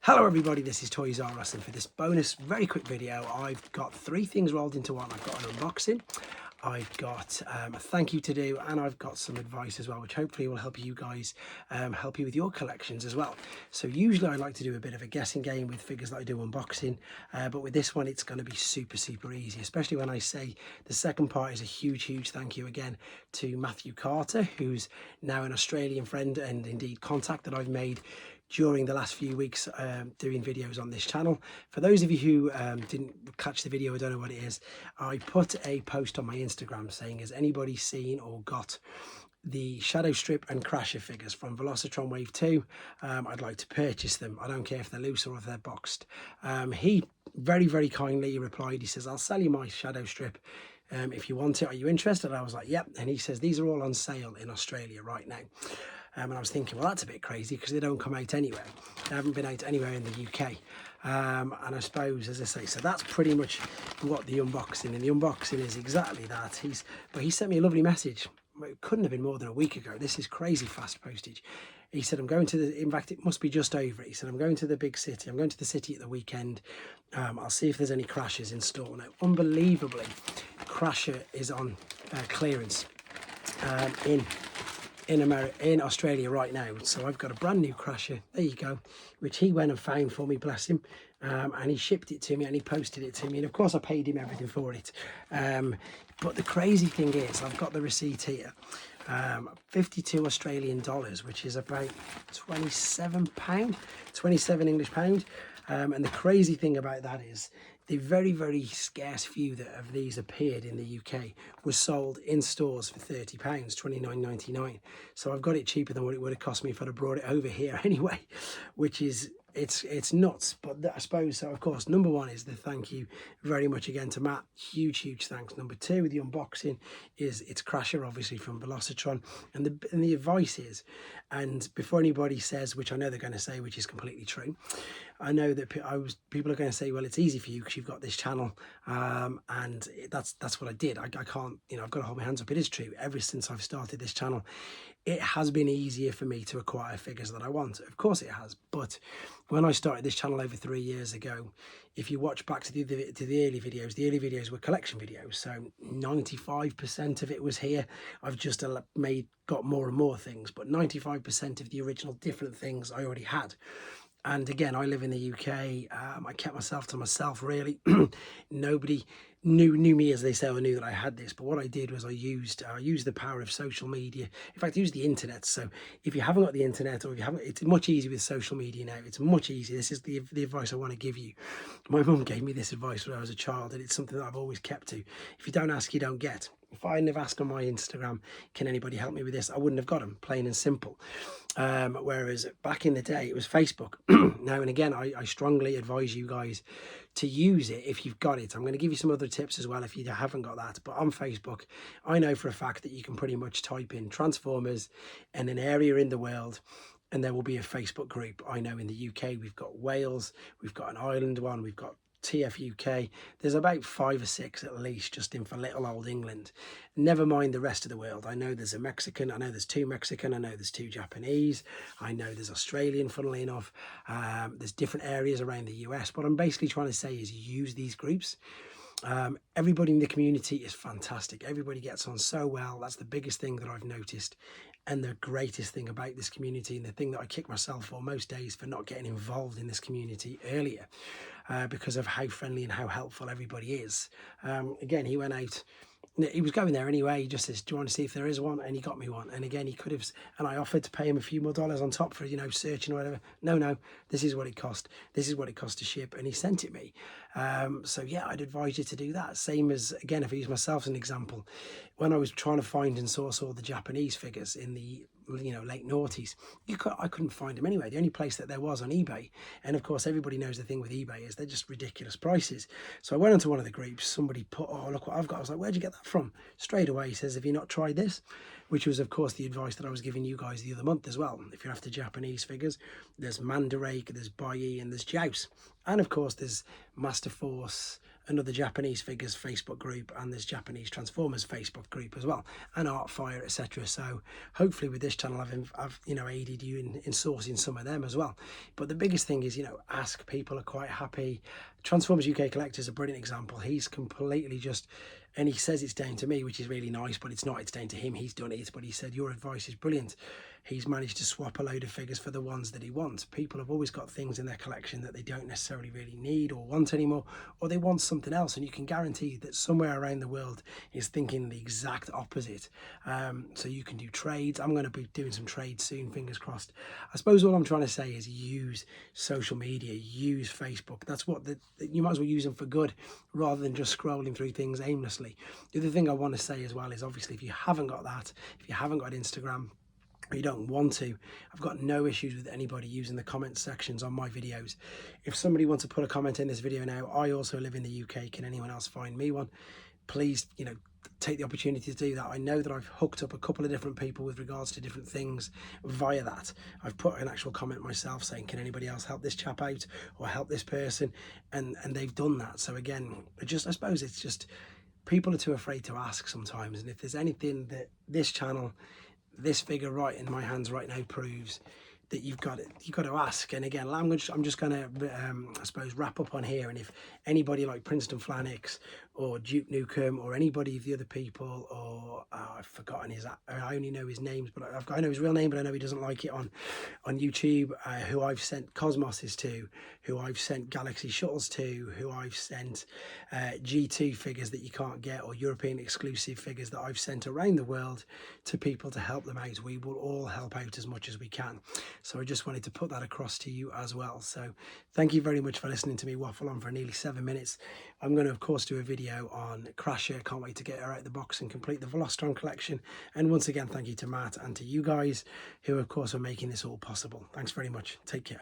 Hello everybody, this is Toys R Us, and for this bonus very quick video I've got 3 things and for this bonus very quick video I've got 3 things rolled into one. I've got an unboxing, I've got a thank you to do, and I've got some advice as well, which hopefully will help you guys help you with your collections as well. So usually I like to do a bit of a guessing game with figures that I do unboxing, but with this one it's going to be super easy, especially when I say the second part is a huge thank you again to Matthew Carter, who's now an Australian friend and indeed contact that I've made during the last few weeks doing videos on this channel. For those of you who didn't catch the video, I don't know what it is, I put a post on my Instagram saying, has anybody seen or got the Shadow Strip and Crasher figures from Velocitron Wave 2? I'd like to purchase them. I don't care if they're loose or if they're boxed. He very kindly replied, he says, I'll sell you my Shadow Strip if you want it. Are you interested? I was like, yep. And he says, these are all on sale in Australia right now. And I was thinking, well, that's a bit crazy because they don't come out anywhere. They haven't been out anywhere in the UK. And I suppose, as I say, so that's pretty much what the unboxing, and the unboxing is exactly that. But he sent me a lovely message. It couldn't have been more than a week ago. This is crazy fast postage. He said, I'm going to the, in fact, it must be just over. He said, I'm going to the big city. I'm going to the city at the weekend. I'll see if there's any Crashers in store. Now, unbelievably, Crasher is on clearance in Australia right now. So I've got a brand new Crasher, there you go, which he went and found for me, bless him, and he shipped it to me and he posted it to me, and of course I paid him everything for it. But the crazy thing is, I've got the receipt here, 52 Australian dollars, which is about 27 pound, 27 English pound. And the crazy thing about that is the very scarce few that of these appeared in the UK was sold in stores for £30, £29.99. So I've got it cheaper than what it would have cost me if I'd have brought it over here anyway, which is, it's nuts. But I suppose, so of course, number one is the thank you very much again to Matt. Huge thanks. Number two, with the unboxing, is it's Crasher, obviously from Velocitron, and the advice is, and before anybody says, which I know they're going to say, which is completely true, I know that people are going to say, well, it's easy for you because you've got this channel, and that's what I did. I can't, I've got to hold my hands up. It is true. Ever since I've started this channel, it has been easier for me to acquire figures that I want. Of course it has. But when I started this channel over 3 years ago, if you watch back to the early videos were collection videos. So 95% of it was here. I've just got more and more things, but 95% of the original different things I already had. And again, I live in the UK. I kept myself to myself, really. Nobody knew me, as they say, or knew that I had this. But what I did was I used the power of social media. In fact, I used the internet. So if you haven't got the internet, or if you haven't, it's much easier with social media now. It's much easier. This is the advice I want to give you. My mum gave me this advice when I was a child, and it's something that I've always kept to. If you don't ask, you don't get. If I hadn't have asked on my Instagram, can anybody help me with this, I wouldn't have got them, plain and simple. Whereas back in the day, it was Facebook. Now and again, I strongly advise you guys to use it if you've got it. I'm going to give you some other tips as well if you haven't got that. But on Facebook, I know for a fact that you can pretty much type in Transformers and an area in the world, and there will be a Facebook group. I know in the UK, we've got Wales, we've got an Ireland one, we've got TFUK. There's about 5 or 6 at least just in for little old England, never mind the rest of the world. I know there's a Mexican, I know there's 2 Mexican, I know there's 2 Japanese, I know there's Australian, funnily enough. There's different areas around the US. What I'm basically trying to say is use these groups. Everybody in the community is fantastic. Everybody gets on so well. That's the biggest thing that I've noticed, and the greatest thing about this community, and the thing that I kick myself for most days for not getting involved in this community earlier, because of how friendly and how helpful everybody is. Again, he went out, he was going there anyway. He just says, do you want to see if there is one? And he got me one. And again, he could have, and I offered to pay him a few more dollars on top for, searching or whatever. No, this is what it cost. This is what it cost to ship. And he sent it me. So yeah, I'd advise you to do that. Same as, again, if I use myself as an example, when I was trying to find and source all the Japanese figures in the late noughties, I couldn't find them anyway. The only place that there was on eBay, and of course everybody knows the thing with eBay is they're just ridiculous prices. So I went onto one of the groups, somebody put, oh, look what I've got. I was like, where'd you get that from? Straight away he says, have you not tried this? Which was of course the advice that I was giving you guys the other month as well. If you're after Japanese figures, there's Mandarake, there's Bai, and there's Joust, and of course there's Master Force another Japanese figures Facebook group, and there's Japanese Transformers Facebook group as well, and Artfire, etc. So hopefully with this channel I've you know, aided you in sourcing some of them as well. But the biggest thing is, you know, ask. People are quite happy. Transformers UK Collector is a brilliant example. He's completely just, and he says it's down to me, which is really nice, but it's not. It's down to him. He's done it. But he said your advice is brilliant. He's managed to swap a load of figures for the ones that he wants. People have always got things in their collection that they don't necessarily really need or want anymore, or they want something else, and you can guarantee that somewhere around the world is thinking the exact opposite. So you can do trades. I'm going to be doing some trades soon, fingers crossed. I suppose all I'm trying to say is use social media, use Facebook. That's what you might as well use them for good, rather than just scrolling through things aimlessly. The other thing I want to say as well is, obviously, if you haven't got that, if you haven't got Instagram, or you don't want to, I've got no issues with anybody using the comment sections on my videos. If somebody wants to put a comment in this video now, I also live in the UK, can anyone else find me one? Please, you know, take the opportunity to do that. I know that I've hooked up a couple of different people with regards to different things via that. I've put an actual comment myself saying, can anybody else help this chap out or help this person? And they've done that. So again, I suppose it's just people are too afraid to ask sometimes. And if there's anything that this channel, this figure right in my hands right now proves, that you've got to ask. And again, I'm just going to I suppose wrap up on here. And if anybody like Princeton Flannix or Duke Nukem or anybody of the other people, or I've forgotten I only know his names, but I know his real name, but I know he doesn't like it on YouTube, who I've sent Cosmoses to, who I've sent Galaxy Shuttles to, who I've sent G2 figures that you can't get, or European exclusive figures that I've sent around the world to people to help them out. We will all help out as much as we can. So I just wanted to put that across to you as well. So thank you very much for listening to me waffle on for nearly 7 minutes. I'm going to, of course, do a video on Crasher. Can't wait to get her out of the box and complete the Velostron collection. And once again, thank you to Matt and to you guys who, of course, are making this all possible. Thanks very much. Take care.